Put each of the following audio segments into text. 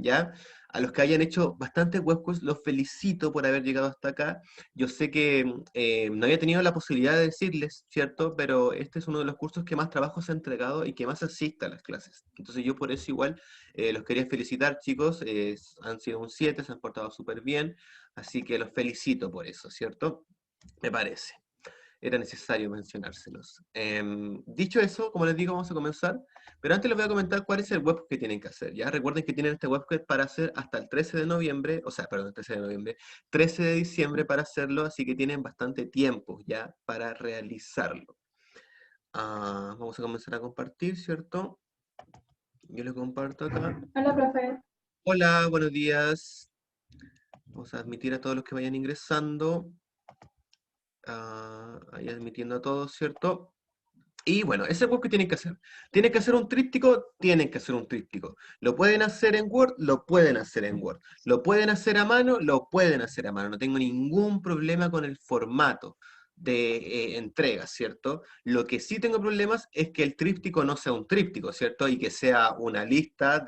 ¿ya? A los que hayan hecho bastantes webquests, los felicito por haber llegado hasta acá. Yo sé que no había tenido la posibilidad de decirles, ¿cierto? Pero este es uno de los cursos que más trabajo se ha entregado y que más asiste a las clases. Entonces yo por eso igual los quería felicitar, chicos. Han sido un 7, se han portado súper bien. Así que los felicito por eso, ¿cierto? Me parece. Era necesario mencionárselos. Dicho eso, como les digo, vamos a comenzar. Pero antes les voy a comentar cuál es el webquest que tienen que hacer. Ya recuerden que tienen este webquest para hacer hasta el 13 de noviembre, o sea, perdón, 13 de noviembre, 13 de diciembre para hacerlo, así que tienen bastante tiempo ya para realizarlo. Vamos a comenzar a compartir, ¿cierto? Yo les comparto acá. Hola, profe. Hola, buenos días. Vamos a admitir a todos los que vayan ingresando. Ahí admitiendo a todos, ¿cierto? Y bueno, ese es lo que tienen que hacer. ¿Tienen que hacer un tríptico? Tienen que hacer un tríptico. ¿Lo pueden hacer en Word? Lo pueden hacer en Word. ¿Lo pueden hacer a mano? Lo pueden hacer a mano. No tengo ningún problema con el formato de entrega, ¿cierto? Lo que sí tengo problemas es que el tríptico no sea un tríptico, ¿cierto? Y que sea una lista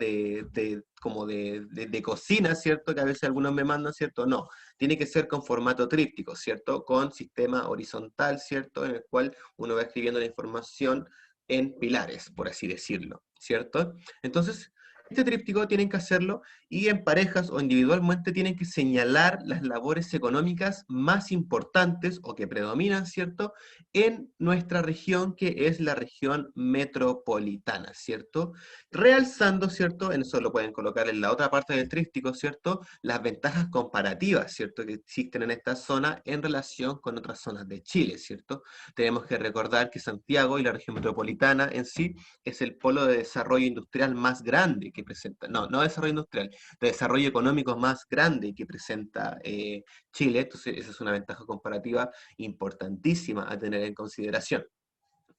como de cocina, ¿cierto? Que a veces algunos me mandan, ¿cierto? No, tiene que ser con formato tríptico, ¿cierto? Con sistema horizontal, ¿cierto? En el cual uno va escribiendo la información en pilares, por así decirlo, ¿cierto? Entonces, este tríptico tienen que hacerlo y en parejas o individualmente tienen que señalar las labores económicas más importantes o que predominan, ¿cierto? En nuestra región, que es la región metropolitana, ¿cierto? Realzando, ¿cierto? En eso lo pueden colocar en la otra parte del tríptico, ¿cierto? Las ventajas comparativas, ¿cierto? Que existen en esta zona en relación con otras zonas de Chile, ¿cierto? Tenemos que recordar que Santiago y la región metropolitana en sí es el polo de desarrollo industrial más grande que presenta, no desarrollo industrial, de desarrollo económico más grande que presenta Chile, entonces esa es una ventaja comparativa importantísima a tener en consideración.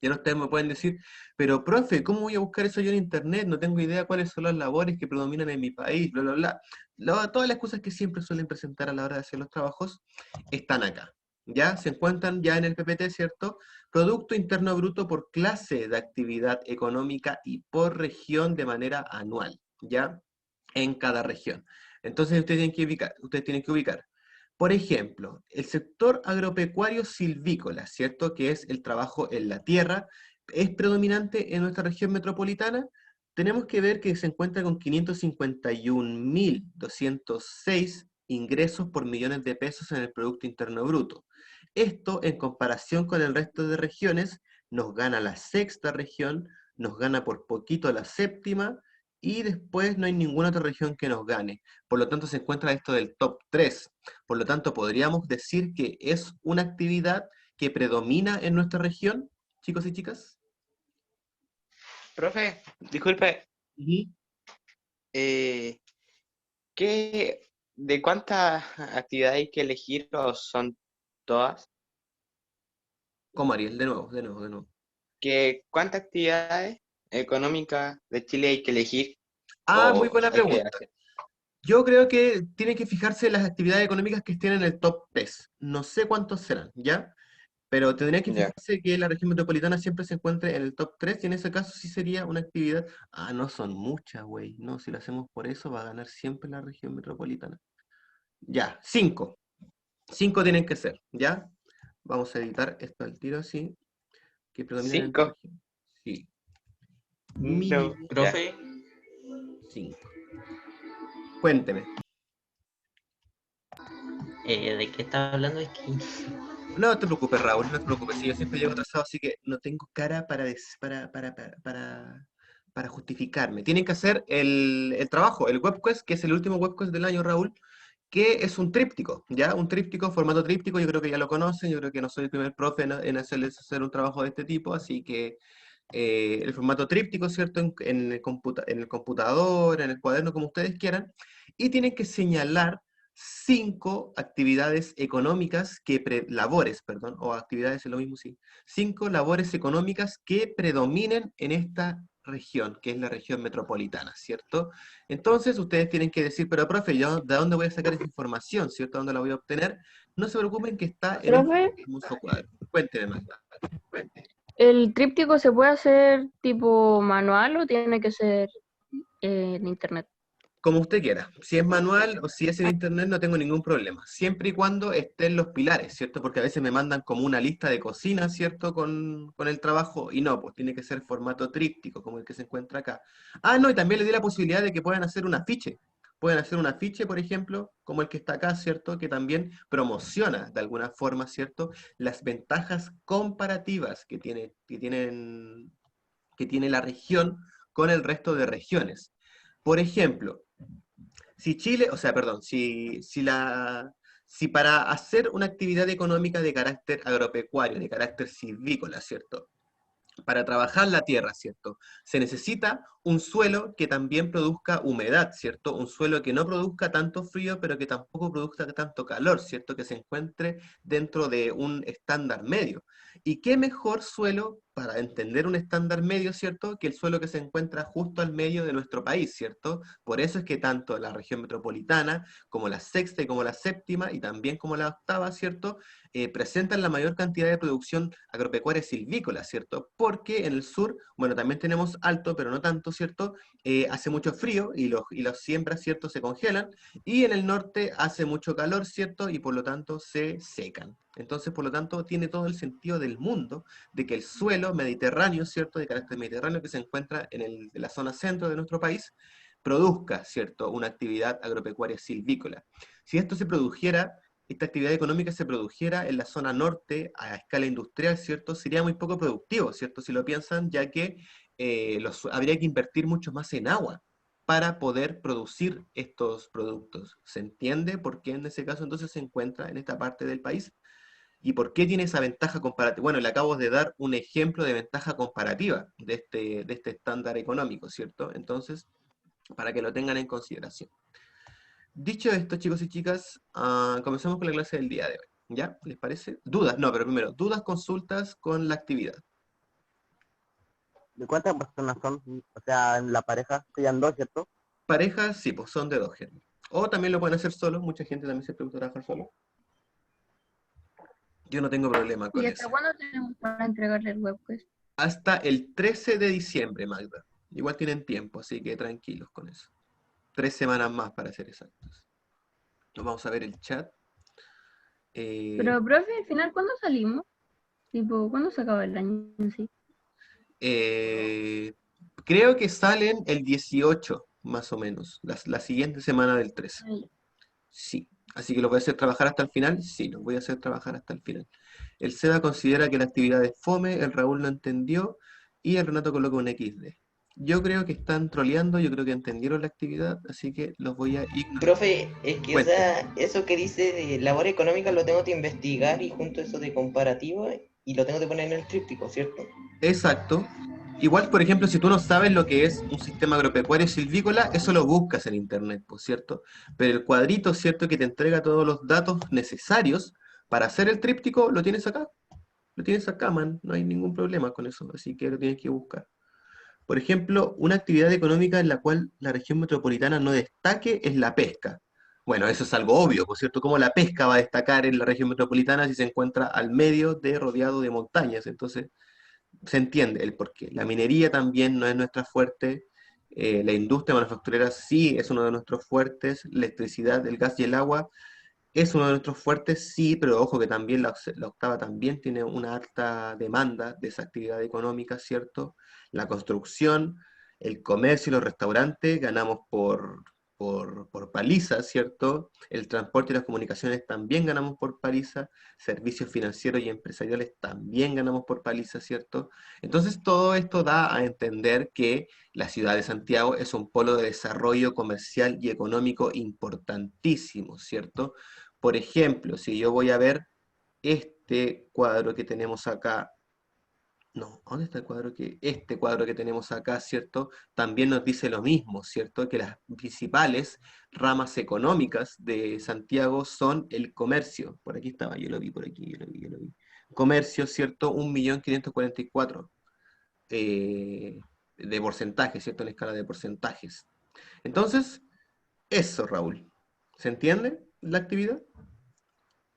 Ya ustedes me pueden decir, pero profe, ¿cómo voy a buscar eso yo en internet? No tengo idea cuáles son las labores que predominan en mi país, bla, bla, bla. Todas las cosas que siempre suelen presentar a la hora de hacer los trabajos están acá. ¿Ya? Se encuentran ya en el PPT, ¿cierto? Producto Interno Bruto por clase de actividad económica y por región de manera anual, ¿ya? En cada región. Entonces ustedes tienen que ubicar. Por ejemplo, el sector agropecuario silvícola, ¿cierto? Que es el trabajo en la tierra, es predominante en nuestra región metropolitana. Tenemos que ver que se encuentra con 551.206 ingresos por millones de pesos en el Producto Interno Bruto. Esto, en comparación con el resto de regiones, nos gana la sexta región, nos gana por poquito la séptima, y después no hay ninguna otra región que nos gane. Por lo tanto, se encuentra esto del top 3. Por lo tanto, podríamos decir que es una actividad que predomina en nuestra región, chicos y chicas. Profe, disculpe, Ujú. eh, ¿de cuántas actividades hay que elegir o son todas? ¿Cómo, Ariel? De nuevo, de nuevo, de nuevo. ¿Cuántas actividades económicas de Chile hay que elegir Muy o buena hay que pregunta. hacer? Yo creo que tienen que fijarse en las actividades económicas que estén en el top 3. No sé cuántos serán, ¿ya? Pero tendría que Ya. fijarse que la región metropolitana siempre se encuentre en el top 3 y en ese caso sí sería una actividad. No son muchas, güey. No, si lo hacemos por eso va a ganar siempre la región metropolitana. Ya, 5. 5 tienen que ser, ¿ya? Vamos a editar esto al tiro así, que predominan en tu ¿Cinco? región. Sí, No, mínimo ya. Profe, 5. Cuénteme. ¿de qué está hablando? Es que No te preocupes, Raúl, no te preocupes. Sí, yo siempre llego atrasado, así que no tengo cara para justificarme. Tienen que hacer el trabajo, el webquest, que es el último webquest del año, Raúl, que es un tríptico, ¿ya? Un tríptico, formato tríptico, yo creo que ya lo conocen, yo creo que no soy el primer profe en hacerles hacer un trabajo de este tipo, así que el formato tríptico, ¿cierto? En el computador, en el cuaderno, como ustedes quieran, y tienen que señalar 5 actividades económicas labores, perdón, o actividades es lo mismo, sí. 5 labores económicas que predominen en esta región, que es la región metropolitana, ¿cierto? Entonces ustedes tienen que decir, pero profe, ¿yo de dónde voy a sacar esa información, ¿cierto? ¿Dónde la voy a obtener? No se preocupen que está en este Profe, hermoso cuadro. Cuéntenme, Magda. ¿el tríptico se puede hacer tipo manual o tiene que ser en internet? Como usted quiera. Si es manual o si es en internet, no tengo ningún problema. Siempre y cuando estén los pilares, ¿cierto? Porque a veces me mandan como una lista de cocina, ¿cierto? Con el trabajo. Y no, pues tiene que ser formato tríptico, como el que se encuentra acá. Ah, no, y también le di la posibilidad de que puedan hacer un afiche. Pueden hacer un afiche, por ejemplo, como el que está acá, ¿cierto? Que también promociona, de alguna forma, ¿cierto? Las ventajas comparativas que tiene la región con el resto de regiones. Por ejemplo, si Chile, o sea, perdón, si para hacer una actividad económica de carácter agropecuario, de carácter silvícola, ¿cierto? Para trabajar la tierra, ¿cierto? Se necesita un suelo que también produzca humedad, ¿cierto? Un suelo que no produzca tanto frío, pero que tampoco produzca tanto calor, ¿cierto? Que se encuentre dentro de un estándar medio. ¿Y qué mejor suelo para entender un estándar medio, ¿cierto? Que el suelo que se encuentra justo al medio de nuestro país, ¿cierto? Por eso es que tanto la región metropolitana, como la sexta y como la séptima, y también como la octava, ¿cierto? Presentan la mayor cantidad de producción agropecuaria silvícola, ¿cierto? Porque en el sur, bueno, también tenemos alto, pero no tanto, ¿cierto? Hace mucho frío y las siembras, ¿cierto? Se congelan, y en el norte hace mucho calor, ¿cierto? Y por lo tanto se secan. Entonces, por lo tanto, tiene todo el sentido del mundo de que el suelo mediterráneo, ¿cierto? De carácter mediterráneo que se encuentra en la zona centro de nuestro país, produzca, ¿cierto? Una actividad agropecuaria silvícola. Si esto se produjera, esta actividad económica se produjera en la zona norte a escala industrial, ¿cierto? Sería muy poco productivo, ¿cierto? Si lo piensan, ya que habría que invertir mucho más en agua para poder producir estos productos. ¿Se entiende por qué en ese caso entonces se encuentra en esta parte del país? ¿Y por qué tiene esa ventaja comparativa? Bueno, le acabo de dar un ejemplo de ventaja comparativa de este estándar económico, ¿cierto? Entonces, para que lo tengan en consideración. Dicho esto, chicos y chicas, comenzamos con la clase del día de hoy. ¿Ya? ¿Les parece? Dudas, no, pero primero, dudas, consultas con la actividad. ¿De cuántas personas son? O sea, en la pareja serían dos, ¿cierto? Parejas, sí, pues son de dos géneros. O también lo pueden hacer solos, mucha gente también se pregunta trabajar solo. Yo no tengo problema con ¿Y hasta eso. cuándo tenemos para entregarle el webquest? Hasta el 13 de diciembre, Magda. Igual tienen tiempo, así que tranquilos con eso. 3 semanas más para ser exactos. Nos vamos a ver el chat. Pero, profe, al final, ¿cuándo salimos? Tipo, ¿cuándo se acaba el año en sí? Eh, Creo que salen el 18, más o menos, la siguiente semana del 13. Ay, Sí. Así que los voy a hacer trabajar hasta el final. Sí, los voy a hacer trabajar hasta el final. El Seba considera que la actividad es fome, el Raúl no entendió y el Renato coloca un XD. Yo creo que están troleando, yo creo que entendieron la actividad, así que los voy a ignorar. Profe, es que, o Cuente. sea, eso que dice de labor económica lo tengo que investigar y junto a eso de comparativa y lo tengo que poner en el tríptico, ¿cierto? Exacto. Igual, por ejemplo, si tú no sabes lo que es un sistema agropecuario silvícola, eso lo buscas en internet, ¿por cierto? Pero el cuadrito, ¿cierto? Que te entrega todos los datos necesarios para hacer el tríptico, lo tienes acá. Lo tienes acá, man. No hay ningún problema con eso, así que lo tienes que buscar. Por ejemplo, una actividad económica en la cual la región metropolitana no destaque es la pesca. Bueno, eso es algo obvio, ¿por cierto? ¿Cómo la pesca va a destacar en la región metropolitana si se encuentra al medio de rodeado de montañas? Entonces, se entiende el porqué. La minería también no es nuestra fuerte, la industria manufacturera sí es uno de nuestros fuertes, la electricidad, el gas y el agua es uno de nuestros fuertes, sí, pero ojo que también la octava también tiene una alta demanda de esa actividad económica, ¿cierto? La construcción, el comercio y los restaurantes ganamos por paliza, ¿cierto? El transporte y las comunicaciones también ganamos por paliza, servicios financieros y empresariales también ganamos por paliza, ¿cierto? Entonces todo esto da a entender que la ciudad de Santiago es un polo de desarrollo comercial y económico importantísimo, ¿cierto? Por ejemplo, si yo voy a ver este cuadro que tenemos acá, no, ¿dónde está el cuadro este cuadro que tenemos acá, ¿cierto? También nos dice lo mismo, ¿cierto? Que las principales ramas económicas de Santiago son el comercio. Por aquí estaba, yo lo vi por aquí, yo lo vi. Comercio, ¿cierto? 1.544.000 de porcentaje, ¿cierto? En la escala de porcentajes. Entonces, eso, Raúl. ¿Se entiende la actividad?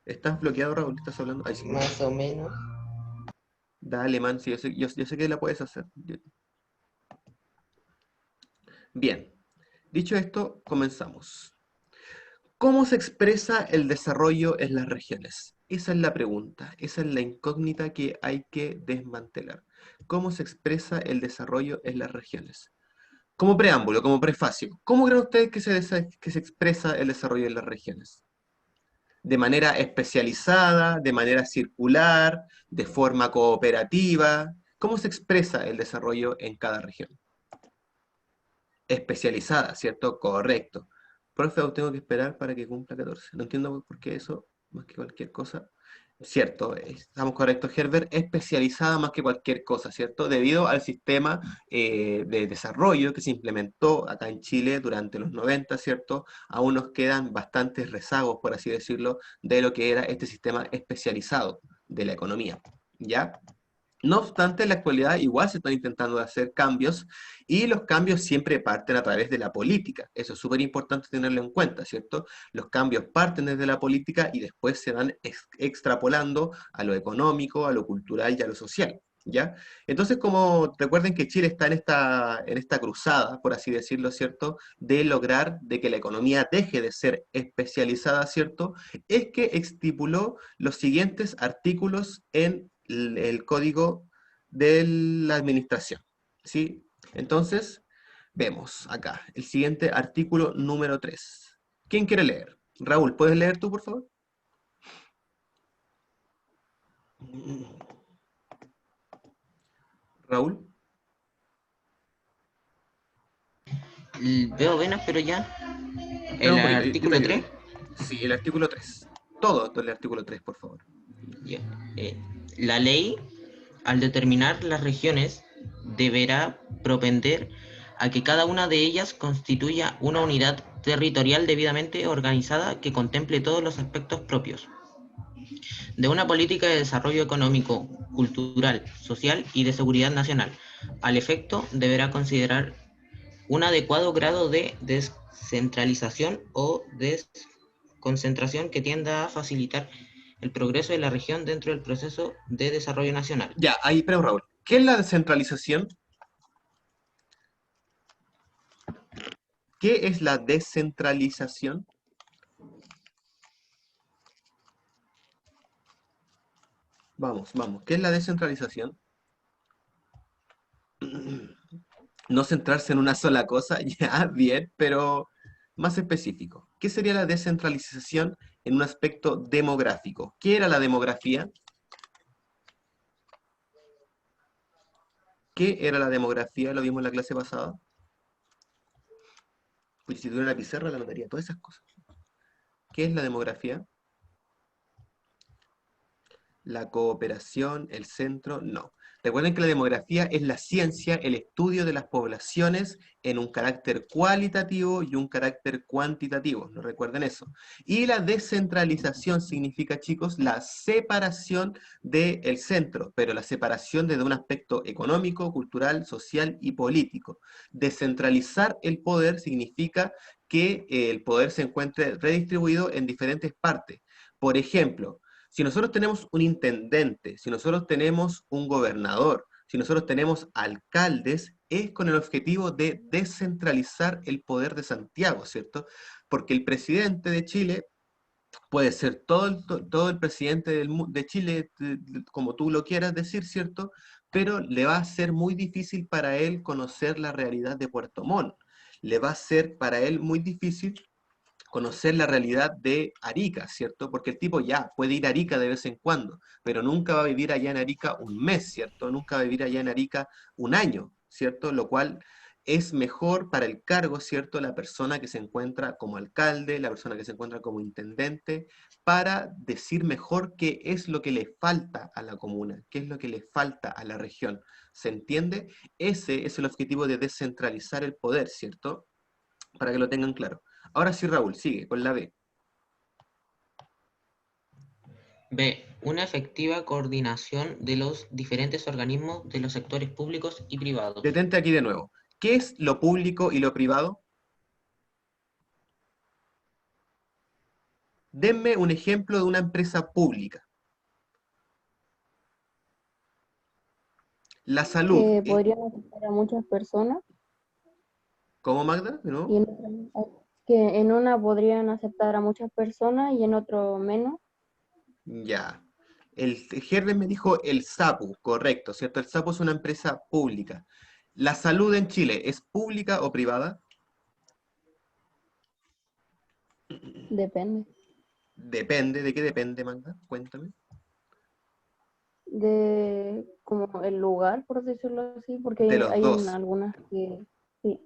¿Estás bloqueado, Raúl? ¿Estás hablando? Ay, sí. Más o menos. Dale, man, sí, yo sé que la puedes hacer. Bien. Dicho esto, comenzamos. ¿Cómo se expresa el desarrollo en las regiones? Esa es la pregunta, esa es la incógnita que hay que desmantelar. ¿Cómo se expresa el desarrollo en las regiones? Como preámbulo, como prefacio, ¿cómo creen ustedes que se expresa el desarrollo en las regiones? ¿De manera especializada, de manera circular, de forma cooperativa? ¿Cómo se expresa el desarrollo en cada región? Especializada, ¿cierto? Correcto. Profe, aún tengo que esperar para que cumpla 14. No entiendo por qué eso, más que cualquier cosa. Cierto, estamos correctos, Herbert, especializada más que cualquier cosa, ¿cierto? Debido al sistema de desarrollo que se implementó acá en Chile durante los 90, ¿cierto? Aún nos quedan bastantes rezagos, por así decirlo, de lo que era este sistema especializado de la economía, ¿ya? No obstante, en la actualidad igual se están intentando hacer cambios y los cambios siempre parten a través de la política. Eso es súper importante tenerlo en cuenta, ¿cierto? Los cambios parten desde la política y después se van extrapolando a lo económico, a lo cultural y a lo social, ¿ya? Entonces, como recuerden que Chile está en esta cruzada, por así decirlo, ¿cierto? De lograr de que la economía deje de ser especializada, ¿cierto? Es que estipuló los siguientes artículos en el código de la administración, ¿sí? Entonces, vemos acá el siguiente artículo número 3. ¿Quién quiere leer? Raúl, ¿puedes leer tú, por favor? Raúl. Veo venas, pero ya. Espera El un poquito, artículo dime, 3. dime. Sí, el artículo 3. Todo el artículo 3, por favor. Ya. La ley, al determinar las regiones, deberá propender a que cada una de ellas constituya una unidad territorial debidamente organizada que contemple todos los aspectos propios de una política de desarrollo económico, cultural, social y de seguridad nacional. Al efecto, deberá considerar un adecuado grado de descentralización o desconcentración que tienda a facilitar el progreso de la región dentro del proceso de desarrollo nacional. Ya, ahí, pero Raúl, ¿qué es la descentralización? ¿Qué es la descentralización? Vamos, vamos, ¿qué es la descentralización? No centrarse en una sola cosa, ya, bien, pero más específico. ¿Qué sería la descentralización en un aspecto demográfico? ¿Qué era la demografía? ¿Qué era la demografía? Lo vimos en la clase pasada. Pues si tuviera una pizarra la notaría, todas esas cosas. ¿Qué es la demografía? La cooperación, el centro, no. Recuerden que la demografía es la ciencia, el estudio de las poblaciones en un carácter cualitativo y un carácter cuantitativo. ¿No recuerden eso? Y la descentralización significa, chicos, la separación del centro, pero la separación desde un aspecto económico, cultural, social y político. Descentralizar el poder significa que el poder se encuentre redistribuido en diferentes partes. Por ejemplo, si nosotros tenemos un intendente, si nosotros tenemos un gobernador, si nosotros tenemos alcaldes, es con el objetivo de descentralizar el poder de Santiago, ¿cierto? Porque el presidente de Chile puede ser todo el presidente de Chile, como tú lo quieras decir, ¿cierto? Pero le va a ser muy difícil para él conocer la realidad de Puerto Montt. Le va a ser para él muy difícil conocer la realidad de Arica, ¿cierto? Porque el tipo ya puede ir a Arica de vez en cuando, pero nunca va a vivir allá en Arica un mes, ¿cierto? Nunca va a vivir allá en Arica un año, ¿cierto? Lo cual es mejor para el cargo, ¿cierto? La persona que se encuentra como alcalde, la persona que se encuentra como intendente, para decir mejor qué es lo que le falta a la comuna, qué es lo que le falta a la región. ¿Se entiende? Ese es el objetivo de descentralizar el poder, ¿cierto? Para que lo tengan claro. Ahora sí, Raúl, sigue con la B. B. Una efectiva coordinación de los diferentes organismos de los sectores públicos y privados. Detente aquí de nuevo. ¿Qué es lo público y lo privado? Denme un ejemplo de una empresa pública. La salud. Que podrían afectar a muchas personas. ¿Cómo, Magda? Y ¿No? que en una podrían aceptar a muchas personas y en otro menos. Ya. El Herbert me dijo el SAPU, correcto, ¿cierto? El SAPU es una empresa pública. ¿La salud en Chile es pública o privada? Depende. Depende. ¿De qué depende, Magda? Cuéntame. De como el lugar, por decirlo así, De porque los hay en dos. algunas que sí.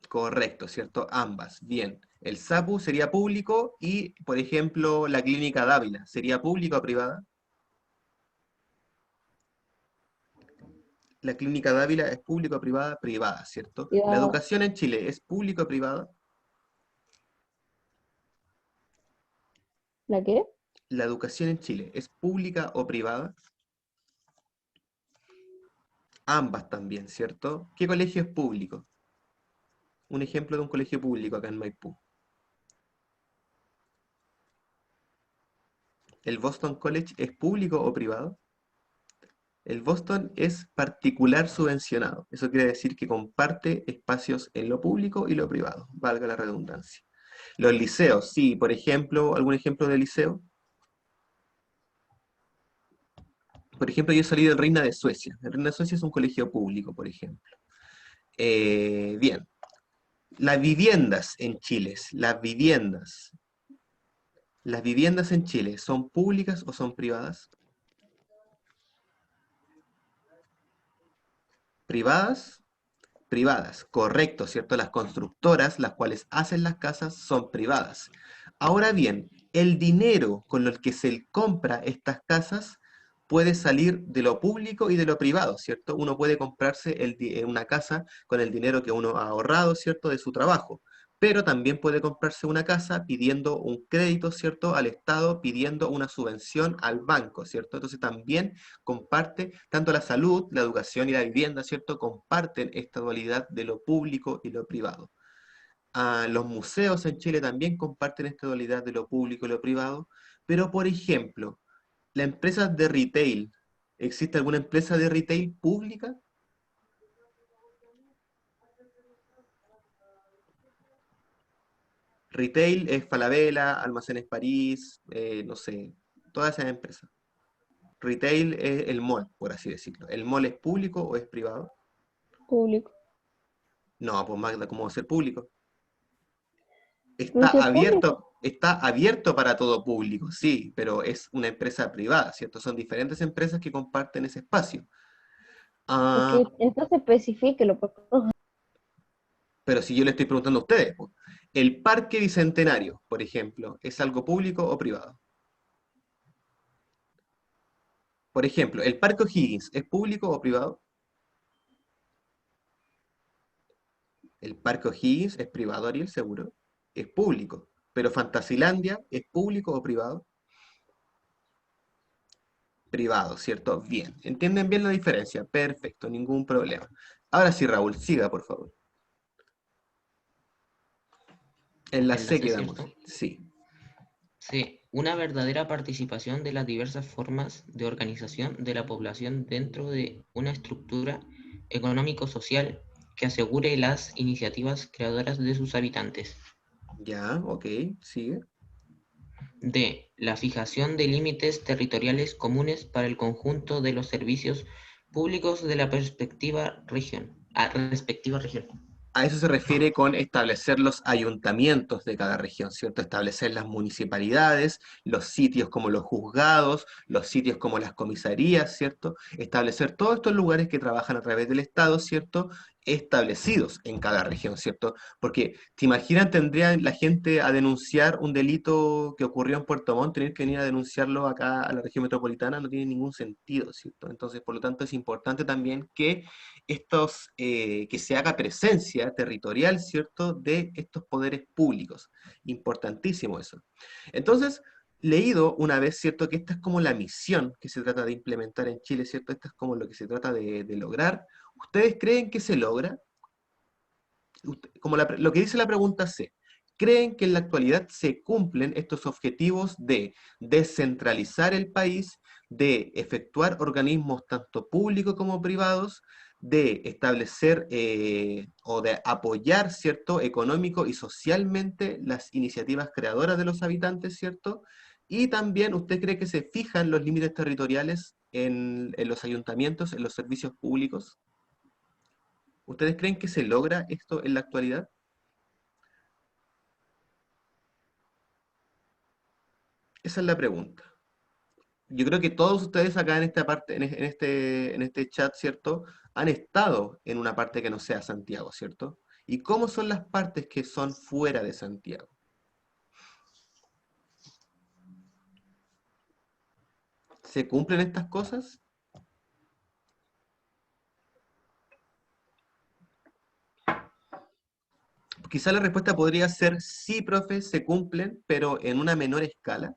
Correcto, ¿cierto? Ambas. Bien. El SAPU sería público y, por ejemplo, la Clínica Dávila, ¿sería pública o privada? La Clínica Dávila es pública o privada? Privada, ¿cierto? ¿La Ya, educación en Chile es pública o privada? ¿la qué? ¿La educación en Chile es pública o privada? Ambas también, ¿cierto? ¿Qué colegio es público? Un ejemplo de un colegio público acá en Maipú. ¿El Boston College es público o privado? El Boston es particular subvencionado. Eso quiere decir que comparte espacios en lo público y lo privado, valga la redundancia. Los liceos, sí, por ejemplo, ¿algún ejemplo de liceo? Por ejemplo, yo salí del Reina de Suecia. El Reina de Suecia es un colegio público, por ejemplo. Bien, las viviendas en Chile, las viviendas en Chile, ¿son públicas o son privadas? ¿Privadas? Privadas, correcto, ¿cierto? Las constructoras, las cuales hacen las casas, son privadas. Ahora bien, el dinero con el que se compra estas casas puede salir de lo público y de lo privado, ¿cierto? Uno puede comprarse una casa con el dinero que uno ha ahorrado, ¿cierto? De su trabajo, pero también puede comprarse una casa pidiendo un crédito, ¿cierto? Al Estado, pidiendo una subvención al banco, ¿cierto? Entonces también comparte, tanto la salud, la educación y la vivienda, ¿cierto? Comparten esta dualidad de lo público y lo privado. Los museos en Chile también comparten esta dualidad de lo público y lo privado, pero por ejemplo, la empresa de retail, ¿existe alguna empresa de retail pública? Retail es Falabella, Almacenes París, no sé, todas esas empresas. Retail es el mall, por así decirlo. ¿El mall es público o es privado? Público. No, pues Magda, ¿cómo va a ser público? Pero si es público. Está abierto para todo público, sí, pero es una empresa privada, ¿cierto? Son diferentes empresas que comparten ese espacio. Es Ah, que entonces especifíquelo, porque pero si yo le estoy preguntando a ustedes, pues, ¿el Parque Bicentenario, por ejemplo, es algo público o privado? Por ejemplo, ¿el Parque O'Higgins es público o privado? El Parque O'Higgins es privado, Ariel, seguro. Es público. Pero Fantasilandia, ¿es público o privado? Privado, ¿cierto? Bien. ¿Entienden bien la diferencia? Perfecto, ningún problema. Ahora sí, Raúl, siga, por favor. En la C Enlace, quedamos. ¿cierto? Sí. Sí, una verdadera participación de las diversas formas de organización de la población dentro de una estructura económico-social que asegure las iniciativas creadoras de sus habitantes. Ya, ok, sigue. D. La fijación de límites territoriales comunes para el conjunto de los servicios públicos de la respectiva región. A eso se refiere con establecer los ayuntamientos de cada región, ¿cierto? Establecer las municipalidades, los sitios como los juzgados, los sitios como las comisarías, ¿cierto? Establecer todos estos lugares que trabajan a través del Estado, ¿cierto? Establecidos en cada región, ¿cierto? Porque, ¿te imaginas, tendría la gente a denunciar un delito que ocurrió en Puerto Montt, tener que venir a denunciarlo acá a la región metropolitana? No tiene ningún sentido, ¿cierto? Entonces, por lo tanto, es importante también que que se haga presencia territorial, ¿cierto?, de estos poderes públicos. Importantísimo eso. Entonces, leído una vez, ¿cierto?, que esta es como la misión que se trata de implementar en Chile, ¿cierto? Esta es como lo que se trata de lograr. ¿Ustedes creen que se logra? Como lo que dice la pregunta C. ¿Creen que en la actualidad se cumplen estos objetivos de descentralizar el país, de efectuar organismos tanto públicos como privados, de establecer o de apoyar, ¿cierto?, económico y socialmente las iniciativas creadoras de los habitantes, ¿cierto? Y también, ¿usted cree que se fijan los límites territoriales en los ayuntamientos, en los servicios públicos? ¿Ustedes creen que se logra esto en la actualidad? Esa es la pregunta. Yo creo que todos ustedes acá en esta parte, en este chat, ¿cierto?, han estado en una parte que no sea Santiago, ¿cierto? ¿Y cómo son las partes que son fuera de Santiago? ¿Se cumplen estas cosas? Quizá la respuesta podría ser sí, profe, se cumplen, pero en una menor escala.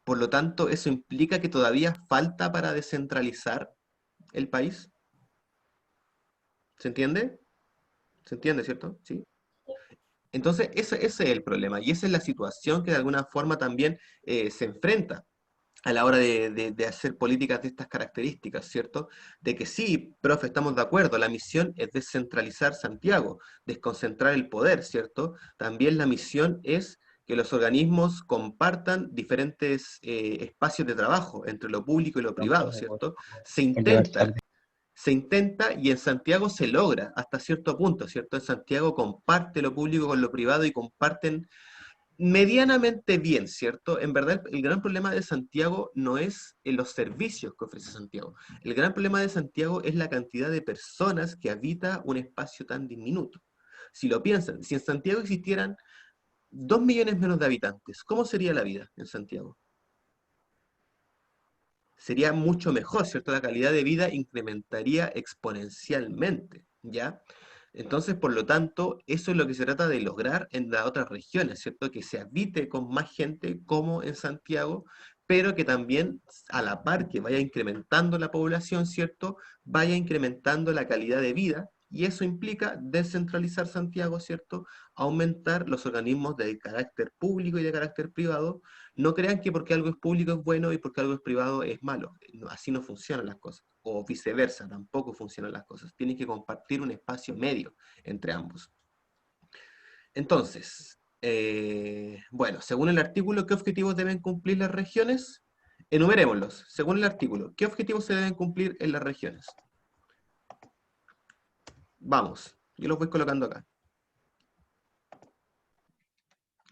Por lo tanto, eso implica que todavía falta para descentralizar el país. ¿Se entiende? ¿Se entiende, cierto? Sí. Entonces, ese es el problema, y esa es la situación que de alguna forma también se enfrenta a la hora de hacer políticas de estas características, ¿cierto? De que sí, profe, estamos de acuerdo, la misión es descentralizar Santiago, desconcentrar el poder, ¿cierto? También la misión es que los organismos compartan diferentes espacios de trabajo entre lo público y lo privado, ¿cierto? Se intenta y en Santiago se logra hasta cierto punto, ¿cierto? En Santiago comparte lo público con lo privado y comparten medianamente bien, ¿cierto? En verdad, el gran problema de Santiago no es en los servicios que ofrece Santiago. El gran problema de Santiago es la cantidad de personas que habita un espacio tan diminuto. Si lo piensan, si en Santiago existieran 2 millones menos de habitantes, ¿cómo sería la vida en Santiago? Sería mucho mejor, ¿cierto? La calidad de vida incrementaría exponencialmente, ¿ya? Entonces, por lo tanto, eso es lo que se trata de lograr en las otras regiones, ¿cierto? Que se habite con más gente como en Santiago, pero que también a la par que vaya incrementando la población, ¿cierto? Vaya incrementando la calidad de vida, y eso implica descentralizar Santiago, ¿cierto? Aumentar los organismos de carácter público y de carácter privado. No crean que porque algo es público es bueno y porque algo es privado es malo. Así no funcionan las cosas. O viceversa, tampoco funcionan las cosas. Tienen que compartir un espacio medio entre ambos. Entonces, bueno, según el artículo, ¿qué objetivos deben cumplir las regiones? Enumerémoslos. Según el artículo, ¿qué objetivos se deben cumplir en las regiones? Vamos, yo los voy colocando acá.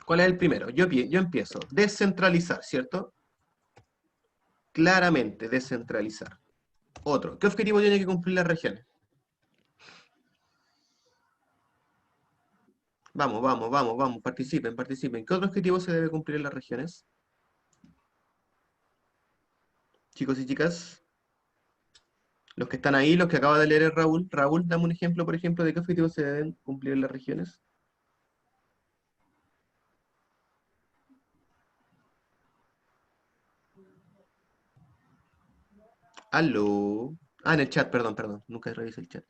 ¿Cuál es el primero? Yo empiezo. Descentralizar, ¿cierto? Claramente, descentralizar. Otro. ¿Qué objetivo tiene que cumplir las regiones? Vamos, vamos, vamos, vamos. Participen, participen. ¿Qué otro objetivo se debe cumplir en las regiones? Chicos y chicas. Los que están ahí, los que acaba de leer es Raúl. Raúl, dame un ejemplo, por ejemplo, de qué objetivos se deben cumplir en las regiones. Aló. Ah, en el chat, perdón, perdón. Nunca revisé el chat.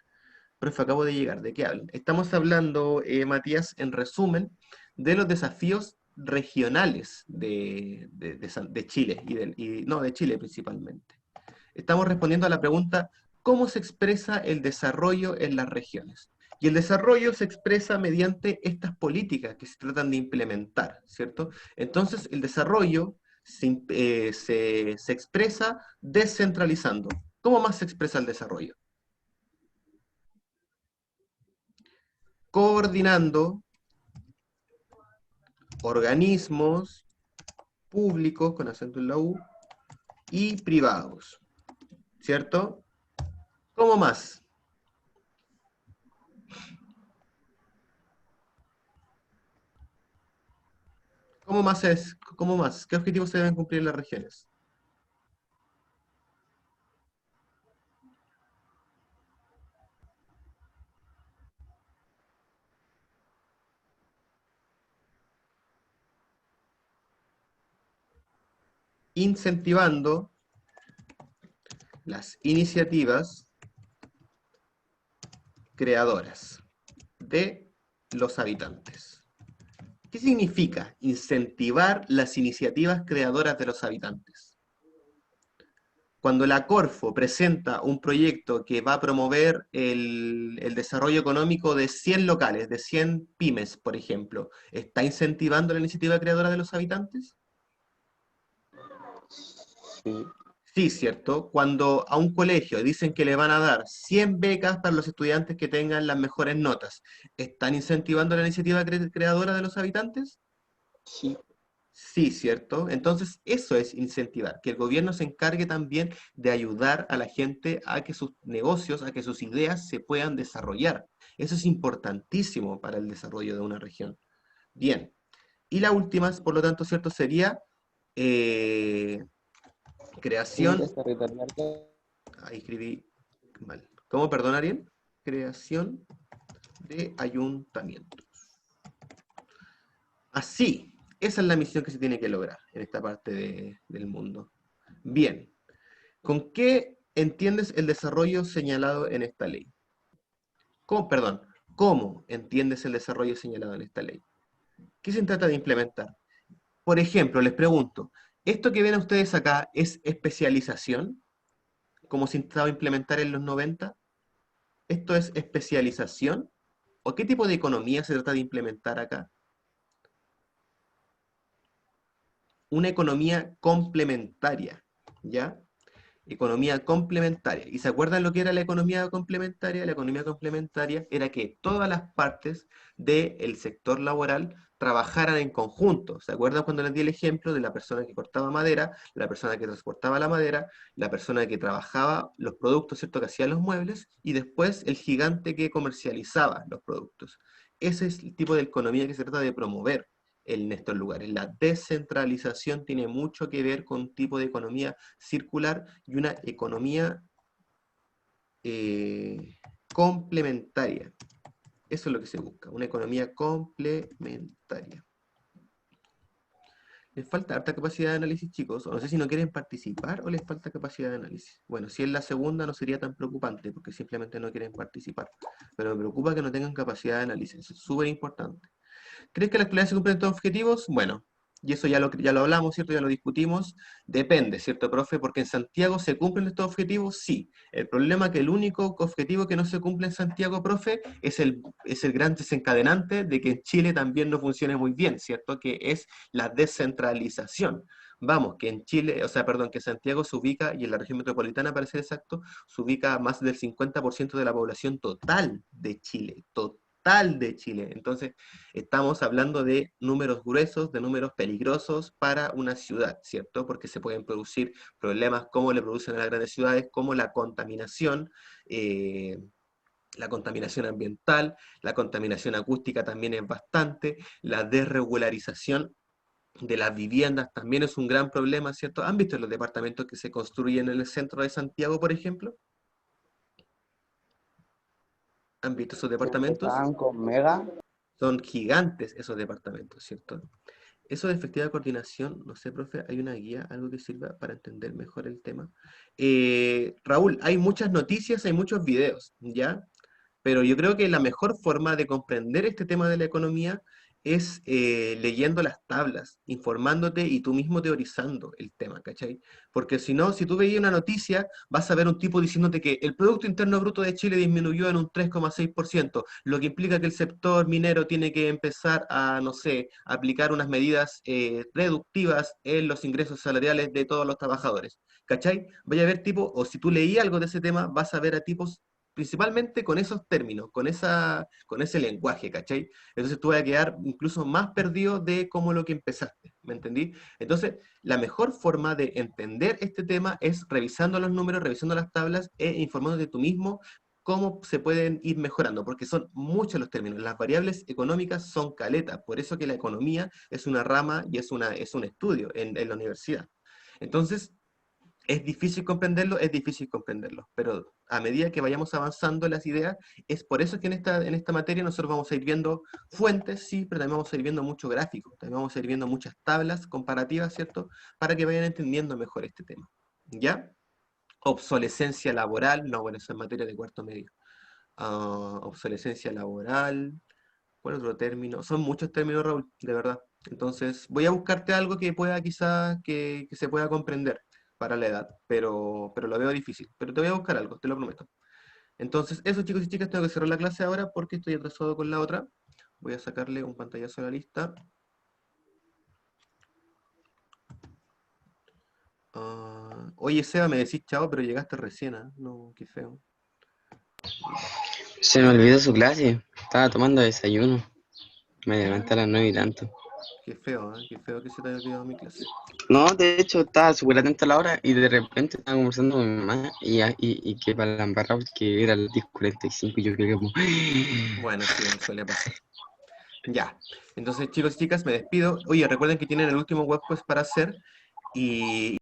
Profe, acabo de llegar. ¿De qué hablan? Estamos hablando, Matías, en resumen, de los desafíos regionales de Chile, no, de Chile principalmente. Estamos respondiendo a la pregunta, ¿cómo se expresa el desarrollo en las regiones? Y el desarrollo se expresa mediante estas políticas que se tratan de implementar, ¿cierto? Entonces, el desarrollo se expresa descentralizando. ¿Cómo más se expresa el desarrollo? Coordinando organismos públicos, con acento en la U, y privados, ¿cierto? ¿Cómo más? ¿Cómo más es? ¿Cómo más? ¿Qué objetivos se deben cumplir en las regiones? Incentivando las iniciativas creadoras de los habitantes. ¿Qué significa incentivar las iniciativas creadoras de los habitantes? cuando la Corfo presenta un proyecto que va a promover el desarrollo económico de 100 locales, de 100 pymes, por ejemplo, ¿está incentivando la iniciativa creadora de los habitantes? Sí. Sí, ¿cierto? Cuando a un colegio dicen que le van a dar 100 becas para los estudiantes que tengan las mejores notas, ¿están incentivando la iniciativa creadora de los habitantes? Sí. Sí, ¿cierto? Entonces, eso es incentivar, que el gobierno se encargue también de ayudar a la gente a que sus negocios, a que sus ideas se puedan desarrollar. Eso es importantísimo para el desarrollo de una región. Bien. Y la última, por lo tanto, ¿cierto? Sería eh, creación... Límites territoriales. Ahí escribí mal. ¿Cómo, perdón, Ariel? Creación de ayuntamientos. Así, esa es la misión que se tiene que lograr en esta parte del mundo. Bien, ¿con qué entiendes el desarrollo señalado en esta ley? ¿Cómo entiendes el desarrollo señalado en esta ley? ¿Qué se trata de implementar? Por ejemplo, les pregunto, ¿esto que ven ustedes acá es especialización? ¿Como se intentaba implementar en los 90? ¿Esto es especialización? ¿O qué tipo de economía se trata de implementar acá? Una economía complementaria, ¿ya? Economía complementaria. ¿Y se acuerdan lo que era la economía complementaria? La economía complementaria era que todas las partes del sector laboral trabajaran en conjunto. ¿Se acuerdan cuando les di el ejemplo de la persona que cortaba madera, la persona que transportaba la madera, la persona que trabajaba los productos, ¿cierto? Que hacía los muebles, y después el gigante que comercializaba los productos? Ese es el tipo de economía que se trata de promover en estos lugares. La descentralización tiene mucho que ver con un tipo de economía circular y una economía complementaria. Eso es lo que se busca, una economía complementaria. Les falta harta capacidad de análisis, chicos, o no sé si no quieren participar o les falta capacidad de análisis. Bueno, si es la segunda no sería tan preocupante, porque simplemente no quieren participar. Pero me preocupa que no tengan capacidad de análisis, eso es súper importante. ¿Crees que la actualidad se cumplen estos objetivos? Bueno, y eso ya lo hablamos, ¿cierto? Ya lo discutimos. Depende, ¿cierto, profe? Porque en Santiago se cumplen estos objetivos, sí. El problema es que el único objetivo que no se cumple en Santiago, profe, es el gran desencadenante de que en Chile también no funcione muy bien, ¿cierto? Que es la descentralización. Vamos, que en Chile, o sea, perdón, que Santiago se ubica, y en la región metropolitana, para ser exacto, se ubica más del 50% de la población total de Chile, total de Chile. Entonces, estamos hablando de números gruesos, de números peligrosos para una ciudad, ¿cierto? Porque se pueden producir problemas como le producen a las grandes ciudades, como la contaminación ambiental, la contaminación acústica también es bastante, la desregularización de las viviendas también es un gran problema, ¿cierto? ¿Han visto los departamentos que se construyen en el centro de Santiago, por ejemplo? ¿Han visto esos Que departamentos? empezaban con Mega. Son gigantes esos departamentos, ¿cierto? Eso de efectiva coordinación, no sé, profe, ¿hay una guía, algo que sirva para entender mejor el tema? Raúl, hay muchas noticias, hay muchos videos, ¿ya? Pero yo creo que la mejor forma de comprender este tema de la economía es leyendo las tablas, informándote y tú mismo teorizando el tema, ¿cachai? Porque si no, si tú veías una noticia, vas a ver un tipo diciéndote que el Producto Interno Bruto de Chile disminuyó en un 3,6%, lo que implica que el sector minero tiene que empezar a, no sé, aplicar unas medidas reductivas en los ingresos salariales de todos los trabajadores, ¿cachai? Vaya a ver tipo, o si tú leías algo de ese tema, vas a ver a tipos principalmente con esos términos, con ese lenguaje, ¿cachai? Entonces tú vas a quedar incluso más perdido de cómo lo que empezaste, ¿me entendí? Entonces, la mejor forma de entender este tema es revisando los números, revisando las tablas e informándote tú mismo cómo se pueden ir mejorando, porque son muchos los términos. Las variables económicas son caletas, por eso que la economía es una rama y es un estudio en la universidad. Entonces, es difícil comprenderlo, pero a medida que vayamos avanzando en las ideas, es por eso que en esta materia nosotros vamos a ir viendo fuentes, sí, pero también vamos a ir viendo mucho gráfico, también vamos a ir viendo muchas tablas comparativas, ¿cierto? Para que vayan entendiendo mejor este tema, ¿ya? Obsolescencia laboral, no, bueno, eso es materia de cuarto medio. Obsolescencia laboral, ¿cuál otro término? Son muchos términos, Raúl, de verdad. Entonces, voy a buscarte algo que pueda quizás, que se pueda comprender. para la edad, pero lo veo difícil. Pero te voy a buscar algo, te lo prometo. Entonces, eso chicos y chicas, tengo que cerrar la clase ahora porque estoy atrasado con la otra. Voy a sacarle un pantallazo a la lista. Oye, Seba, me decís chao, pero llegaste recién, ¿ah? No, qué feo. Se me olvidó su clase. Estaba tomando desayuno. Me levanté a las 9 y tanto. Qué feo, ¿eh? Qué feo que se te haya olvidado mi clase. No, de hecho, estaba súper atento a la hora y de repente estaba conversando con mi mamá y que para la embarrada porque era las 10:45 y yo creo que como... Bueno, sí, me suele pasar. Ya. Entonces, chicos y chicas, me despido. Oye, recuerden que tienen el último web pues para hacer y